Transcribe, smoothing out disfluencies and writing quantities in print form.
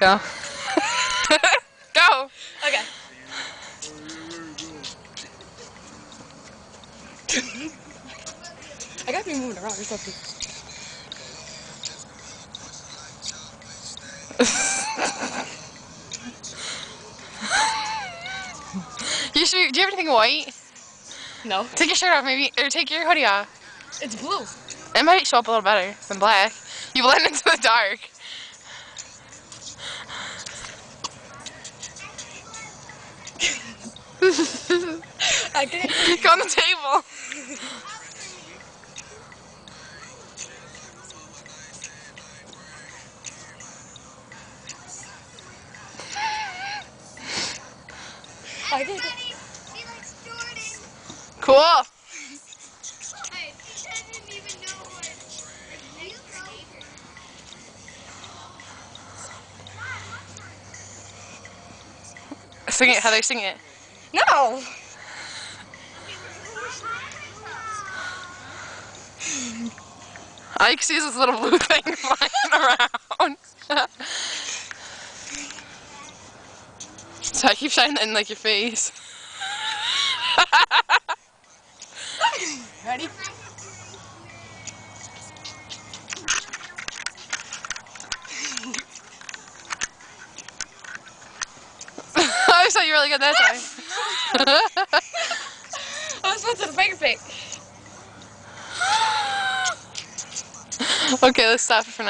Go. Go. Okay. I gotta be moving around or something. Do you have anything white? No. Take your shirt off, maybe, or take your hoodie off. It's blue. It might show up a little better than black. You blend into the dark. I can't. Go on the table. I can't. Cool. Sing it, Heather, sing it. No. All you can see is this little blue thing flying around. So I keep shining it in like your face. Ready? I thought you were really good that time. I was supposed to finger pick. Okay, let's stop it for now.